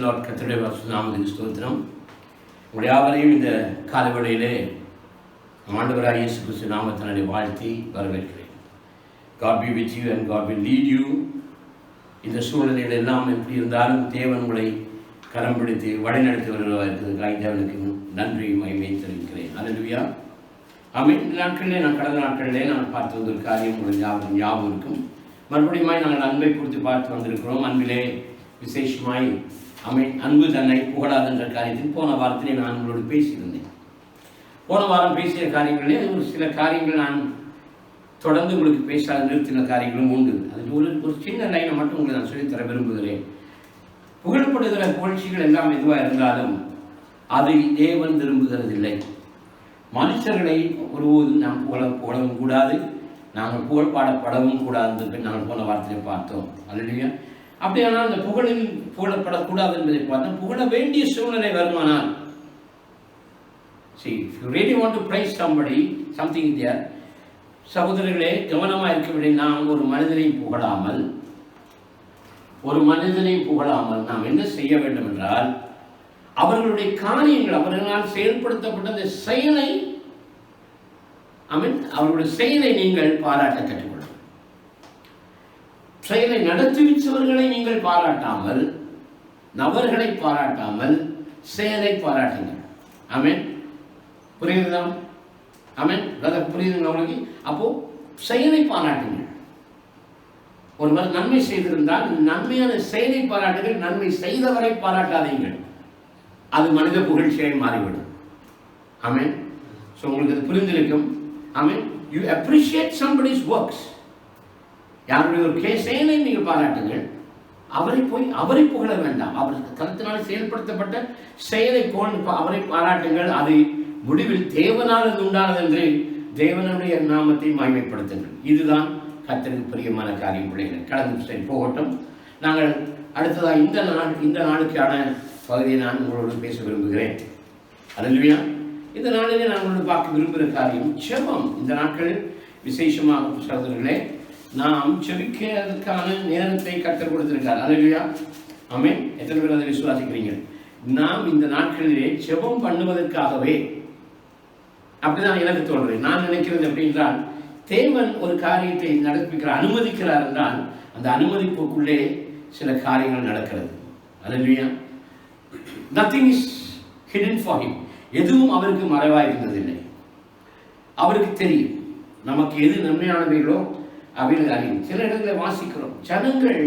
Lord. கர்த்தருடைய நாமத்துக்கு ஸ்தோத்திரம். உங்கள் யாவரையும் இந்த காலவேளையிலே ஆண்டவராகிய இயேசு கிறிஸ்து நாமத்தினாலே வாழ்த்தி வரவேற்கிறேன். God be with you and God will lead you. இந்த சூழ்நிலைகள் எல்லாம் எப்படி இருந்தாலும் தேவன் உங்களை கரம் பிடித்து வழிநடத்தி வருவதாக இருக்கிறதுக்காக தேவனுக்கு நன்றி மகிமையை தெரிவிக்கிறேன். அல்லேலூயா. ஆமென். இந்த நாட்களிலே கடந்த நாட்களிலே நான் பார்த்து வந்த ஒரு காரியம் உங்களுக்கு ஞாபகம் இருக்கும். மறுபடியும் நாங்கள் அன்பை குறித்து பார்த்து வந்திருக்கிறோம். அன்பிலே விசேஷமாய் அன்பு தன்னை புகழாதுன்ற காரியத்தில் போன வாரத்திலே நான் உங்களோடு பேசியிருந்தேன். போன வாரம் பேசிய காரியங்களே ஒரு சில காரியங்கள் நான் தொடர்ந்து உங்களுக்கு பேசாத நிறுத்தின காரியங்களும் உண்டு. அது ஒரு சின்ன லைனை மட்டும் உங்களுக்கு நான் சொல்லித்தர விரும்புகிறேன். புகழப்படுகிற புகழ்ச்சிகள் எல்லாம் எதுவாக இருந்தாலும் அதை தேவன் விரும்புகிறதில்லை. மனுஷர்களை ஒருபோதும் நாம் புகழவும் கூடாது, நாங்கள் புகழ் பாடப்படவும் கூடாது. நாங்கள் போன வாரத்திலே பார்த்தோம். அல்லேலூயா. அப்படியானால் அந்த புகழில் புகழப்படக்கூடாது என்பதை பார்த்தோம். புகழ வேண்டிய சூழ்நிலை வருமானால், see, if you really want to praise somebody, something there, சகோதரர்களே கவனமாக இருக்கவில்லை. நாம் ஒரு மனிதனை புகழாமல் நாம் என்ன செய்ய வேண்டும் என்றால், அவர்களுடைய காரியங்கள், அவர்களால் செயல்படுத்தப்பட்ட அந்த செயலை, அவர்களுடைய செயலை நீங்கள் பாராட்ட கற்றுக்கொள்ளும். செயலை நடத்துவிச்சவர்களை நீங்கள் பாராட்டாமல், நபர்களை பாராட்டாமல் செயலை பாராட்டுங்கள். ஆமென். புரியுதுதா? ஆமென். புரியுதுங்க உங்களுக்கு? அப்போ செயலை பாராட்டுங்கள். ஒருவர் நன்மை செய்திருந்தால் நன்மையான செயலை பாராட்டுங்கள், நன்மை செய்தவரை பாராட்டாதீங்கள். அது மனித புகழ்ச்சியாய் மாறிவிடும். ஆமென். ஸோ உங்களுக்கு அது புரிந்திருக்கும். Amen. You appreciate somebody's works. யாருடைய ஒரு செயலை நீங்கள் பாராட்டுங்கள், அவரை புகழ வேண்டாம். அவருக்கு கருத்தினால் செயல்படுத்தப்பட்ட செயலை அவரை பாராட்டுங்கள். அது முடிவில் தேவனால் அது உண்டானது என்று தேவனுடைய நாமத்தை மகிமைப்படுத்துங்கள். இதுதான் கர்த்தருக்கு பிரியமான காரியம். பிள்ளைகள் கடந்து போகட்டும். நாங்கள் அடுத்ததாக இந்த நாளுக்கான பகுதியை நான் உங்களோடு பேச விரும்புகிறேன். அல்லேலூயா. இந்த நாளிலே நான் உங்களோடு பார்க்க விரும்புகிற காரியம் ஜெபம். இந்த நாட்களில் விசேஷமாக சகோதரர்களே நாம் ஜெபிக்கிறதுக்கான நேரத்தை கர்த்தர் கொடுத்திருக்கார். அல்லேலூயா. ஆமென். எத்தனை பேர் அதை விசுவாசிக்கிறீங்க? நாம் இந்த நாட்களிலே ஜெபம் பண்ணுவதற்காகவே, அப்படிதான் எனக்கு தோன்றுறது. நான் நினைக்கிறது எப்படி என்றால், தேவன் ஒரு காரியத்தை அனுமதிக்கிறார் என்றால் அந்த அனுமதிப்புக்குள்ளே சில காரியங்கள் நடக்கிறது. அல்லேலூயா. Nothing is hidden for him. எதுவும் அவருக்கு மறைவாக இருந்ததில்லை. அவருக்கு தெரியும் நமக்கு எது நன்மையானவைகளோ அவைகள் அறியும். சில இடங்களில் வாசிக்கிறோம், ஜனங்கள்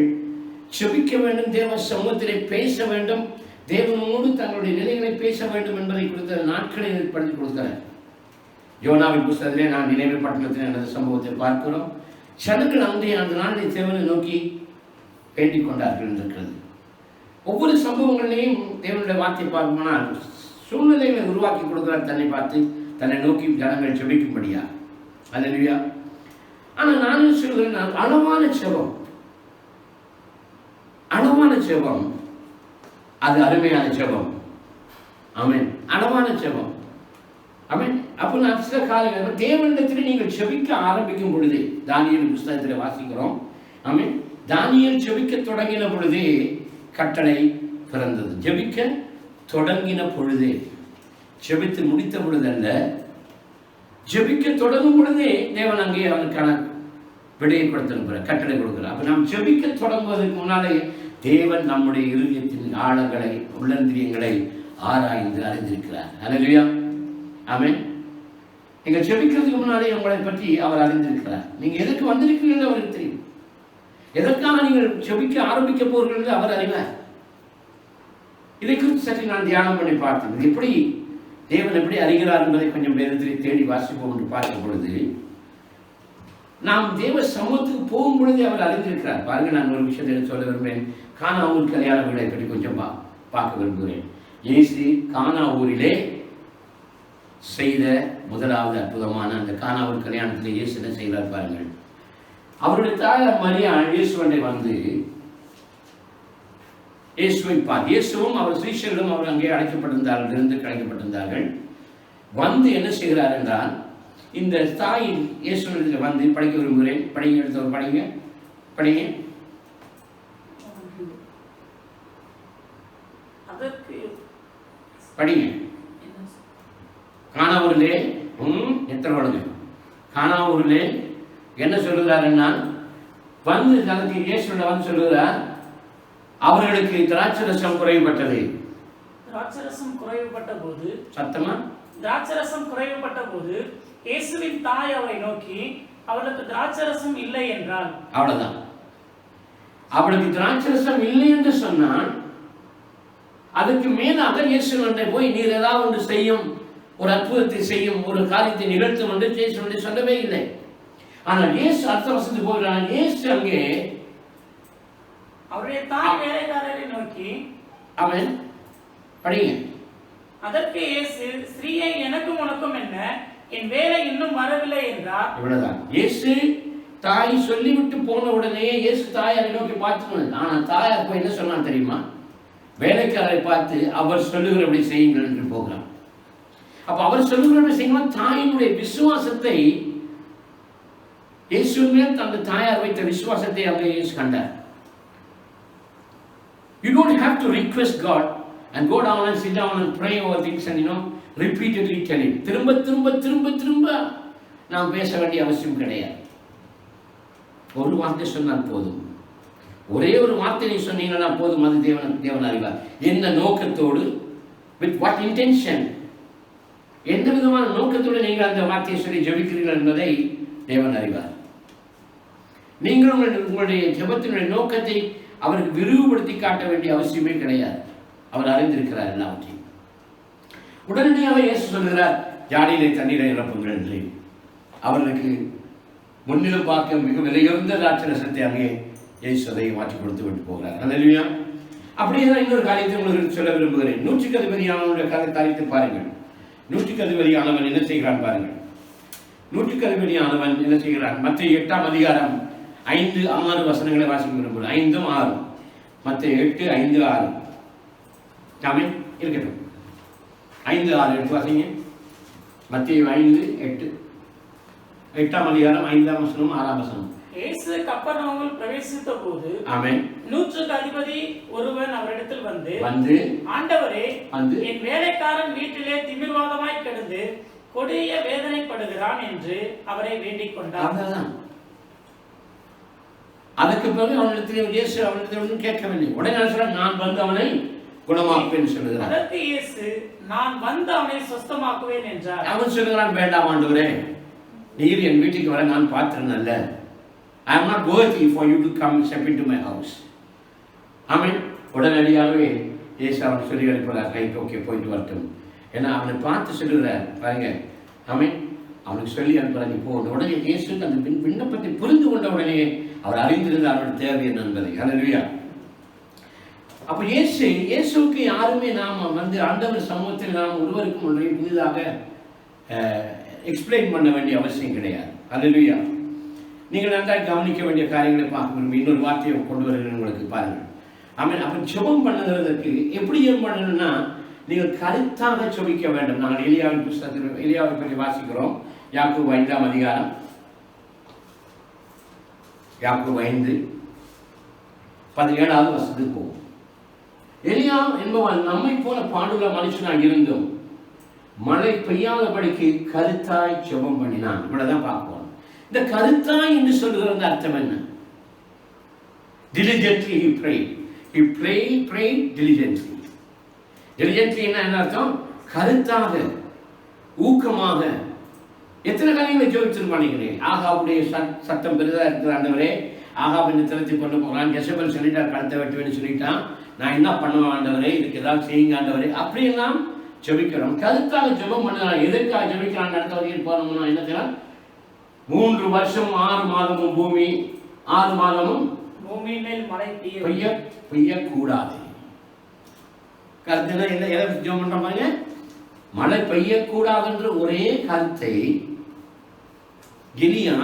செபிக்க வேண்டும், தேவ சமூகத்திலே பேச வேண்டும், தேவனோடு தங்களுடைய நிலைகளை பேச வேண்டும் என்பதை குறித்த நாட்களை ஏற்படுத்தி கொடுக்கிறார். யோனாவின் புத்தகத்திலே நான் நினைவு பட்டணத்தில் நடந்த சம்பவத்தை பார்க்கிறோம். ஜனங்கள் அந்த நாளில் தேவனை நோக்கி வேண்டிக் கொண்டார்கள் இருக்கிறது. ஒவ்வொரு சம்பவங்களையும் தேவனுடைய வார்த்தை பார்ப்போம்னால் சூழ்நிலைகளை உருவாக்கி கொடுக்கிறார். தன்னை பார்த்து தன்னை நோக்கி ஜனங்கள் செபிக்கும்படியா. அல்லேலூயா. ஆனால் நான் சொல்கிறேன், அளவான ஜெபம் அது அருமையான ஜெபம். ஆமென். அளவான ஜெபம். ஆமென். அப்போ நான் சில காரியங்கள் தேவனிடத்தில் நீங்கள் செபிக்க ஆரம்பிக்கும் பொழுதே, தானியேல் புத்தகத்தில் வாசிக்கிறோம். ஆமென். தானியேல் செபிக்க தொடங்கின பொழுதே கட்டளை பிறந்தது. ஜெபிக்க தொடங்கின பொழுதே, ஜெபித்து முடித்த பொழுதல்ல, ஜெபிக்க தொடங்கும் பொழுதே தேவன் அங்கே அவனுக்கான விடையை கொடுத்திருக்கிறார், கட்டளை கொடுக்கிறார். அப்ப நாம் ஜெபிக்க தொடங்குவதற்கு முன்னாலே தேவன் நம்முடைய இருதயத்தின் ஆழங்களை, உள்ளந்திரியங்களை ஆராய்ந்து அறிந்திருக்கிறார். அல்லேலூயா. ஆமென். நீங்கள் ஜெபிக்கிறதுக்கு முன்னாலே உங்களை பற்றி அவர் அறிந்திருக்கிறார். நீங்க எதற்கு வந்திருக்கிறீர்கள் அவருக்கு தெரியும். எதற்காக நீங்கள் ஜெபிக்க ஆரம்பிக்க போகிறீர்கள் என்று அவர் அறிவார். இதை குறித்து சற்று நான் தியானம் பண்ணி பார்த்தேன். எப்படி தேவன் எப்படி அறிகிறார் என்பதை கொஞ்சம் வேதத்தில் தேடி வாசிப்போம் என்று பார்க்கும் பொழுது, நாம் தேவ சமூகத்துக்கு போகும் பொழுது அவர் அறிந்திருக்கிறார். பாருங்க, நான் ஒரு விஷயத்தை சொல்ல விரும்புகிறேன். கானா ஊர் கல்யாண வீடை பற்றி கொஞ்சம் பார்க்க விரும்புகிறேன். இயேசு கானா ஊரிலே செய்த முதலாவது அற்புதமான அந்த கானா ஊர் கல்யாணத்தில் இயேசு என்ன செய்கிறார் பாருங்கள். அவருடைய தாயார் மரியாள் இயேசுவண்டை வந்து இயேசுவை பார்த்து, இயேசுவும் அவர் சீஷர்களும் அவர் அங்கே அழைக்கப்பட்டிருந்தார்கள். வந்து என்ன செய்கிறார் என்றால், இந்த தாயின் இயேசுவிடத்தில் வந்து படிக்க விரும்புகிறேன். படிங்க, எடுத்தவர் படிங்க. படிங்க. கானாவூரிலே எத்தனை வழங்கு கானாவூரிலே என்ன சொல்லுகிறாருன்னா, வந்து தனக்கு இயேசுட வந்து சொல்லுகிறார், அவர்களுக்கு திராட்சரசம் குறைவுபட்டது. திராட்சரசம் குறைவுபட்ட போது, சத்தமா, திராட்சரசம் குறைவுபட்ட போது இயேசுவின் தாய் அவரை நோக்கி, அவளுக்கு திராட்சரசம் இல்லை என்றால். அவ்வளவுதான். அவளுக்கு திராட்சரசம் இல்லை என்று சொன்னால், அதுக்கு மேலாக இயேசு போய் நீர் ஏதாவது ஒன்று செய்யும், ஒரு அற்புதத்தை செய்யும், ஒரு காரியத்தை நிகழ்த்தும் என்று இயேசு சொல்லவே இல்லை. ஆனால் இயேசு அடுத்த வசனத்துக்கு போகிறார். இயேசு அங்கே அவருடைய தாய் வேலைக்காரரை நோக்கி, அவன் படிங்க. அதற்கு இயேசு, ஸ்ரீயை எனக்கும் உனக்கும் என்ன, என் வேலை இன்னும் வரவில்லை என்றார். இவ்வளவுதான். இயேசு தாய் சொல்லிவிட்டு போன உடனே இயேசு தாயாரை நோக்கி பார்த்து, ஆனால் தாயார் போய் என்ன சொன்னான் தெரியுமா? வேலைக்காரரை பார்த்து அவர் சொல்லுகிறபடி செய்யுங்கள் என்று போகிறான். அப்ப அவர் சொல்லுகிறபடி செய்யணும். தாயினுடைய விசுவாசத்தை, இயேசுவின் மேல் தனது தாயார் வைத்த விசுவாசத்தை அங்கே இயேசு கண்டார். You don't have to request God and go down and sit down and pray over things and repeatedly tell him. திரும்ப திரும்ப திரும்ப திரும்ப நாம் பேச வேண்டிய அவசியம் கிடையாது. ஒரு வார்த்தை சொன்னால் போதும். ஒரே ஒரு வார்த்தை நீ சொன்னீங்கன்னா போதும். அது தேவன் அறிவார். என்ன நோக்கத்தோடு, வித் வாட் இன்டென்ஷன், எந்த விதமான நோக்கத்தோடு நீங்கள் அந்த வார்த்தையை சொல்லி ஜெபிக்கிறீர்கள் என்பதை தேவன் அறிவார். நீங்கள் உங்களுடைய ஜெபத்தினுடைய நோக்கத்தை அவருக்கு விரிவுபடுத்தி காட்ட வேண்டிய அவசியமே கிடையாது. அவர் அறிந்திருக்கிறார் எல்லாவற்றையும். உடனடியாக இயேசு சொல்கிறார், ஜாடியிலே தண்ணீரை நிரப்புங்கள் என்று. அவர்களுக்கு முன்னிலும் பார்க்க மிக விலையுறந்த திராட்சரசத்தை அங்கே இயேசு அதை மாற்றி கொடுத்து விட்டு போகிறார். அல்லேலூயா. அப்படியே தான் இன்னொரு காரியத்தை உங்களுக்கு சொல்ல விரும்புகிறேன். நூற்றுக்கு அதிபதியானவனுடைய காரியத்தை பாருங்கள். நூற்றுக்கு அதிபதியானவன் என்ன செய்கிறான் பாருங்கள். நூற்றுக்கு அதிபதியானவன் என்ன செய்கிறான்? மத்திய 8ஆம் அதிகாரம் 5-6 வசனங்களை வாசிக்க விரும்புகிறேன். 5, 6. மத்திய 8, 5, 6. ஆமென். இருக்கட்டும். 5, 6 எடுத்து வாசிங்க. மத்திய 5, 8. 8ஆம் அதிகாரம் 5ஆம் வசனம் 6ஆம் வசனம். இயேசு கப்பர்நகூமில் பிரவேசித்த போது, ஆமென், நூற்றுக்கு அதிபதி ஒருவன் அவரிடத்தில் வந்து ஆண்டவரே, என் வேலைக்காரன் வீட்டிலே திமிர்வாதமாய் கிடந்து கொடிய வேதனைப்படுகிறான் என்று அவரை வேண்டிக் கொண்டார். அதுக்கு பிறகு அவனிடத்தில் இயேசு அவனிடத்தில் கேட்கவில்லை. உடனே நான் வந்து அவனை குணமாக்குவேன் சொல்லுகிறார். அதற்கு இயேசு, நான் வந்து அவனை சுத்தமாக்குவேன் என்றார். அவன் சொல்லுகிறான், வேண்டாம் ஆண்டவரே, நீர் என் வீட்டுக்கு வர நான் பாத்திரன் அல்ல. I am not worthy for you to come step into my house. ஆமென். உடனடியாகவே இயேசு அவன் சொல்லி அனுப்புகிறார், ரைட், ஓகே, போயிட்டு வரட்டும். ஏன்னா அவனை பார்த்து சொல்லுகிறார் பாருங்க. ஆமென். அவனுக்கு சொல்லி அனுப்புகிறார், நீ போகணும். உடனே இயேசு அந்த விண்ணப்பத்தை புரிந்து கொண்ட உடனே அவர் அறிந்திருந்த அவனுடைய தேவை என்ன என்பதை. அல்லேலூயா. அப்ப இயேசுவுக்கு யாருமே நாம் வந்து ஆண்டவர் சமூகத்தில் நாம் ஒருவருக்கும் ஒன்றையும் புதிதாக எக்ஸ்பிளைன் பண்ண வேண்டிய அவசியம் கிடையாது. அல்லேலூயா. நீங்கள் நன்றாக கவனிக்க வேண்டிய காரியங்களை பார்க்க விரும்பி இன்னொரு வார்த்தையை கொண்டு வருகிறேன் உங்களுக்கு பாருங்கள். ஆமென். அப்போ ஜெபம் பண்ணுகிறதுக்கு எப்படி ஜெபம் பண்ணணும்னா, நீங்கள் கருத்தாக ஜெபிக்க வேண்டும். நாங்கள் எலியாவின் புத்தகத்தில் எலியாவை பற்றி வாசிக்கிறோம். யாக்கோபு 5ஆம் அதிகாரம், யாக்கோபு 5:17 வசனத்துக்கு போகும். எலியா என்பவன் நம்மை போல பாடுள்ள மனுஷனாக இருந்தும் மழை பெய்யாதபடிக்கு கருத்தாய் ஜெபம் பண்ணினான். இவ்வளவுதான் பார்ப்போம். இந்த கருத்தாய் என்று சொல்லுகிறது அர்த்தம் என்ன? diligently he prayed. He prayed diligently. diligently என்ன அர்த்தம்? கருத்தாக, ஊக்கமாக. எத்தனை காரியங்களை ஜெபிச்சிருப்பானீங்களே. ஆகாவுடைய சத்தம் பெரிதா இருக்கிற ஆண்டவரே, ஆகாப் என்ன திறத்தி கொண்டு போகிறான், ஜெசபெல் சொல்லிட்டார் கழுத்தை வெட்டுவேன்னு சொல்லிட்டான், நான் என்ன பண்ணுவேன் ஆண்டவரே, இதுக்கு ஏதாவது செய்யுங்க ஆண்டவரே, அப்படியெல்லாம் ஜெபிக்கிறோம். கருத்தாக ஜெபம் பண்ணலாம். எதற்காக ஜெபிக்கிறான்? அடுத்த வரையில் போனோம்னா என்ன செய்யலாம்? 3 வருஷம் 6 மாதமும் பூமி 6 மாதமும் பூமியின் மேல் மழை பெய்யக்கூடாது. கருத்து என்ன? எதை ஜெபம் பண்றாங்க? மழை பெய்யக்கூடாது என்ற ஒரே கருத்தை எலியா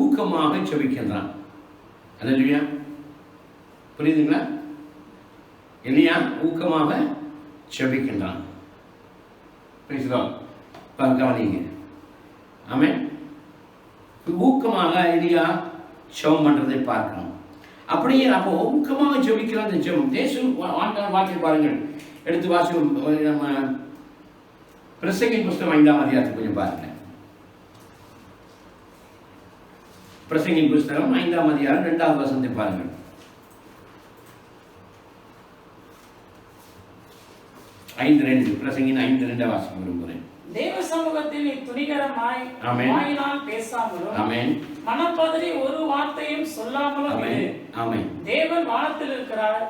ஊக்கமாக ஜெபிக்கின்றான். அல்லேலூயா. புரியுதுங்களா? எலியா ஊக்கமாக ஜெபிக்கின்றான். கவனிங்க. ஆமென். ஊக்கமாக எலியா ஜெபம் பண்றதை பார்க்கணும். அப்படியே அப்போ ஊக்கமாக ஜெபிக்கிற அந்த ஜெபம் தேசம் வார்த்தை பாருங்கள். எடுத்து வாசி. நம்ம பிரசங்கின் புஸ்தகம் 5ஆம் அதிகாரத்தை கொஞ்சம் பாருங்க. பிரசங்கின் புஸ்தகம் 5ஆம் அதிகாரம் 2வது வசனத்தை பாருங்கள். 5:2 பிரசங்கின் 5:2 வாசிக்க விரும்புகிறேன். தேவ சமூகத்தில் நீ துணிகரமாய் வாயினால் பேசாமலும் ஆமென் மனப்பதறி ஒரு வார்த்தையும் சொல்லாமலும் இரு. ஆமென். தேவன் வானத்தில் இருக்கிறார்,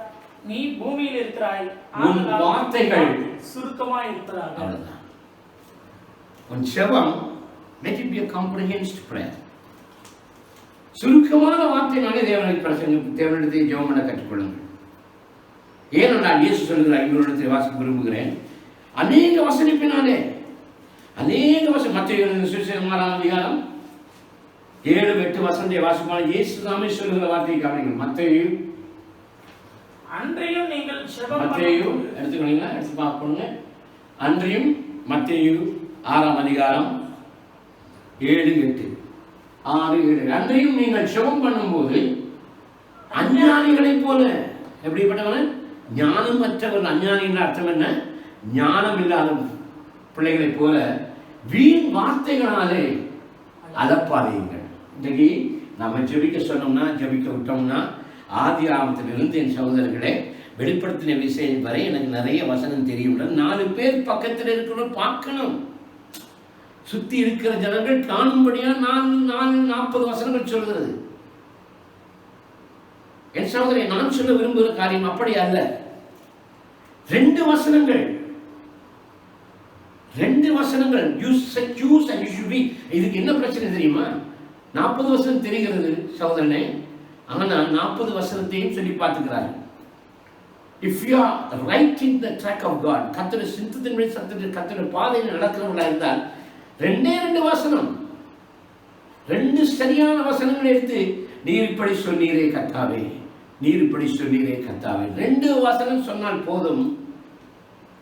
நீ பூமியில் இருக்கிறாய், உன் வார்த்தைகள் சுருக்கமாய் இருக்கிறார். அவ்வளவுதான். உன் ஜெபம் let it be a comprehensive prayer. சுருக்கமான வார்த்தையினாலே தேவனிடத்தை ஜெபம் பண்ண கற்றுக்கொள்ளுங்கள். ஏனென்றால் இயேசு சொல்கிறார், இவரிடத்தை வாசிக்க விரும்புகிறேன், அநேக வசனிப்பினாலே அநேக வசனம் மத்திய சுவிசேஷம் 6ஆம் அதிகாரம் 7-8 வசனத்தை வாசிப்பான இயேசு தாமே சொல்லுகிற வார்த்தையை கவனிங்கள். மத்தேயு அன்றையும் நீங்கள் மத்தேயு எடுத்துக்கொள்ளுங்க, எடுத்து பார்க்கணுங்க. அன்றையும் மத்தேயு 6ஆம் அதிகாரம் 7-8 6-7 அன்றையும் நீங்கள் ஜெபம் பண்ணும்போது அஞ்ஞானிகளைப் போல, எப்படிப்பட்டவன்? ஞானமற்றவன். அஞ்ஞானி என்ற அர்த்தம் என்ன? ஞானம் இல்லாத பிள்ளைகளைப் போல வீண் வார்த்தைகளாலே அலப்பாதீங்கள். இன்றைக்கு நம்ம ஜெபிக்க சொன்னோம்னா, ஜெபிக்க விட்டோம்னா, ஆதி ஆரம்பத்திலிருந்து என் சகோதரர்களே வெளிப்படுத்தின விஷயம் வரை எனக்கு நிறைய வசனம் தெரியும். 4 பேர் பக்கத்தில் இருக்கணும், பார்க்கணும். சுத்தி இருக்கிற ஜனங்கள் காணும்படியா 40 வசனங்கள் சொல்கிறது. என் சகோதரி, நான் சொல்ல விரும்புகிற காரியம் அப்படி அல்ல. 2 வசனங்கள் இதுக்கு என்ன பிரச்சனை தெரியுமா? 40 வசனம் தெரிகிறது சகோதரனே, ஆனால் 40 வசனத்தையும் சொல்லி பார்த்துக்கிறார்கள். If you are right in the track of God, கர்த்தருடைய சித்தத்தின்படி கர்த்தருடைய பாதையில் நடக்கிறவர்களாக இருந்தால் 2 வசனம், 2 சரியான வசனங்களை எடுத்து நீர் இப்படி சொன்னீரே கர்த்தாவே, நீர் இப்படி சொன்னீரே கர்த்தாவே, 2 வசனம் சொன்னால் போதும்.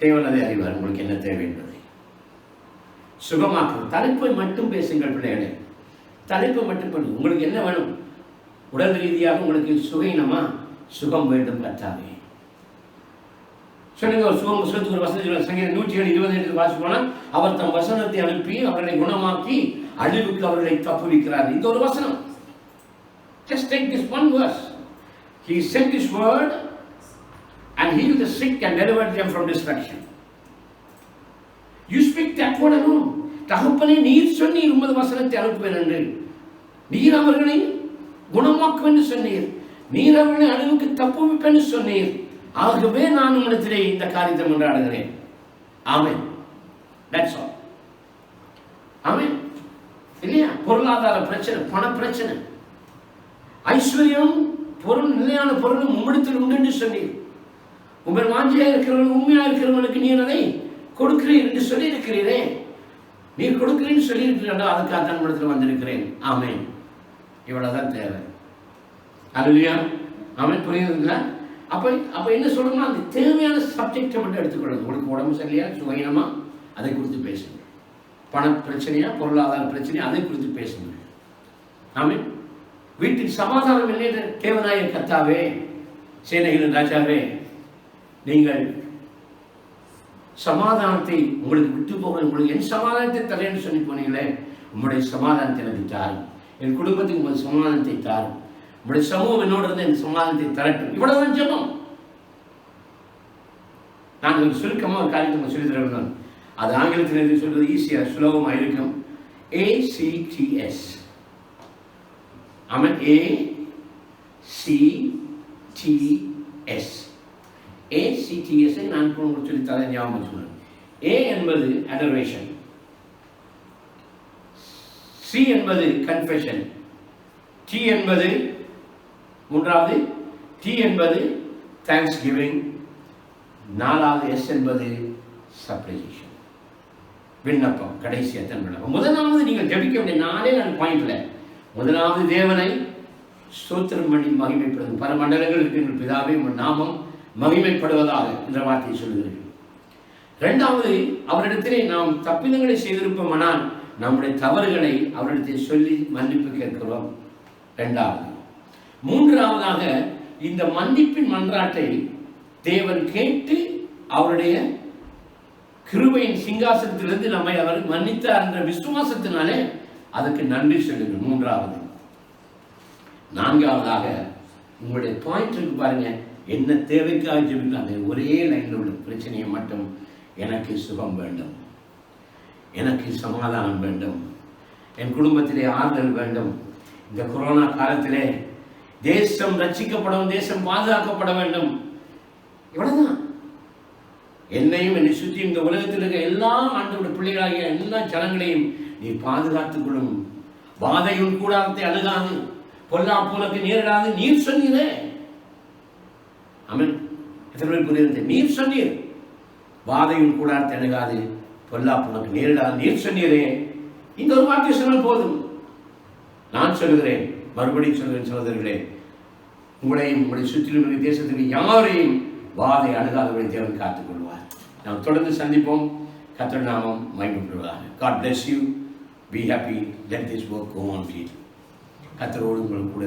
தேவன் அதை அறிவார் உங்களுக்கு என்ன தேவை என்பதை. சுகமாக்கும் தலைப்பை மட்டும் பேசுங்கள் பிள்ளைகளே, தலைப்பை மட்டும் பண்ணு. உங்களுக்கு என்ன வேணும்? உடல் ரீதியாக உங்களுக்கு சுகீனமா? சுகம் வேண்டும் கர்த்தாவே சொல்லுங்க. சுகத்துக்கு ஒரு வசனம் சங்கீதம் 107:28 வாசிப்போனால், அவர் தம் வசனத்தை அனுப்பி அவர்களை குணமாக்கி அழிவுக்கு அவர்களை தப்புவிக்கிறார். இந்த ஒரு வசனம். Just take this one verse. He sent his word and healed the sick and delivered them from destruction. You speak that word alone. தகப்பனே, நீர் சொன்னீர் உமது வசனத்தை அனுப்புவேன் என்று. நீர் அவர்களை குணமாக்குவேன் என்று சொன்னீர். நீர் அவர்களை அழிவுக்கு தப்புவிப்பேன் என்று சொன்னீர். ஆகவே நான் உங்களிடத்திலே இந்த காரியத்தை கொண்டாடுகிறேன். ஆமென். That's all. ஆமென். இல்லையா? பொருளாதார பிரச்சனை, பண பிரச்சனை, ஐஸ்வர்யம், பொருள், நிலையான பொருளும் உம்மிடத்தில் உண்டு என்று சொன்னீர். உங்கள் வாஞ்சியா இருக்கிறவன், உண்மையா இருக்கிறவனுக்கு நீர் அதை கொடுக்கிறீர் என்று சொல்லி இருக்கிறீரே. நீர் கொடுக்கிறீன்னு சொல்லி இருக்கிறீர்கள், அதுக்காக தான் உங்களிடத்தில் வந்திருக்கிறேன். ஆமென். இவ்வளவுதான் தேவை. அல்லேலூயா. ஆமென். புரியுதுங்களா? அப்ப என்ன சொல்லணும்னா, அந்த தேவையான சப்ஜெக்டை மட்டும் எடுத்துக்கொள்ளுங்க. உங்களுக்கு உடம்பு சரியா, சுகீனமா, அதை குறித்து பேசுங்க. பண பிரச்சனையா, பொருளாதார பிரச்சனையா, அதை குறித்து பேசுங்க. ஆமென். வீட்டில் சமாதானம் இல்லை என்ற தேவனாய கர்த்தாவே, சேனைகளின் ராஜாவே, நீங்கள் சமாதானத்தை உங்களுக்கு விட்டு போக, உங்களுக்கு என் சமாதானத்தை தரேன்னு சொல்லி போனீங்களே, உங்களுடைய சமாதானத்தை எனக்கு தாரும். என் குடும்பத்துக்கு உங்கள் சமாதானத்தை தாரும். உங்களுடைய சமூகம் என்னோட இருந்து என் சமாதானத்தை தரட்டும். இவ்வளவுதான் ஜெபம். நான் ஒரு சுருக்கமாக ஒரு காரியத்தை சொல்லி தர வேண்டும். அது ஆங்கிலத்தில் சொல்றது ஈஸியா, சுலபமாக இருக்கும். ACTS. ஆமென். ACTS. ACTS நான் உங்களுக்கு சொல்லி தர ஞாபகம் வச்சுக்கணும். A என்பது adoration, C என்பது confession, T என்பது மூன்றாவது, T என்பது thanksgiving, 4வது S என்பது supplication, விண்ணப்பம். கடைசி எத்தனை விண்ணப்பம்? முதலாவது நீங்கள் ஜெபிக்க வேண்டிய 4 பாயிண்ட்ல, முதலாவது தேவனை ஸ்தோத்திரம் பண்ணி மகிமைப்படுத்தும். பரமண்டலங்கள் இருக்கின்ற பிதாவே, உங்கள் நாமம் மகிமைப்படுவதாக என்ற வார்த்தையை சொல்லுகிறீர்கள். 2வது, அவரிடத்திலே நாம் தப்பிதங்களை செய்திருப்போமானால் நம்முடைய தவறுகளை அவரிடத்தில் சொல்லி மன்னிப்பு கேட்கிறோம். 2வது. 3வதாக, இந்த மன்னிப்பின் மன்றாட்டை தேவன் கேட்டு அவருடைய கிருபையின் சிங்காசனத்திலிருந்து நம்மை அவர் மன்னித்தார் என்ற விசுவாசத்தினாலே அதுக்கு நன்றி சொல்லுங்கள். மூன்றாவது. நான்காவதாக உங்களுடைய பாயிண்ட் இருக்கு பாருங்க, என்ன தேவைக்காக ஜெபிக்கலாம். அந்த ஒரே லைனில் உள்ள பிரச்சனையை மட்டும், எனக்கு சுகம் வேண்டும், எனக்கு சமாதானம் வேண்டும், என் குடும்பத்திலே ஆறுதல் வேண்டும், இந்த கொரோனா காலத்திலே தேசம் ரட்சிக்கப்படும், தேசம் பாதுகாக்கப்பட வேண்டும். இவ்வளவுதான். என்னையும் என்னை சுற்றி இந்த உலகத்தில் இருக்க எல்லா ஆண்டவருடைய பிள்ளைகளாகிய எல்லா ஜனங்களையும் நீ பாதுகாத்துக் கொள்ளும். வாதையும் கூடாரத்தை அணுகாது, பொல்லாப்பு உனக்கு நேரிடாது நீர் சொன்னீரே. ஆமென். எத்தனை பேர் புரியுது? நீர் சொன்னீர், வாதையும் கூடாரத்தை அணுகாது, பொல்லாப்பு உனக்கு நேரிடாது நீர் சொன்னீரே. இந்த ஒரு வார்த்தை சொன்னால் போதும். நான் சொல்கிறேன், மறுபடியும் சொல்கிறேன் சகோதரர்களே, உங்களையும் உங்களுடைய சுற்றிலும் இருக்கிற தேசத்துக்கு யாரையும் வாதை அணுகாதவரை தேவன் காத்துக் கொள்வார். நாம் தொடர்ந்து சந்திப்போம். கர்த்தர் நாமம் மகிமைப்படுவதாக. God bless you. Be happy. Let this work go on. கர்த்தரோடு உங்களுக்கு கூட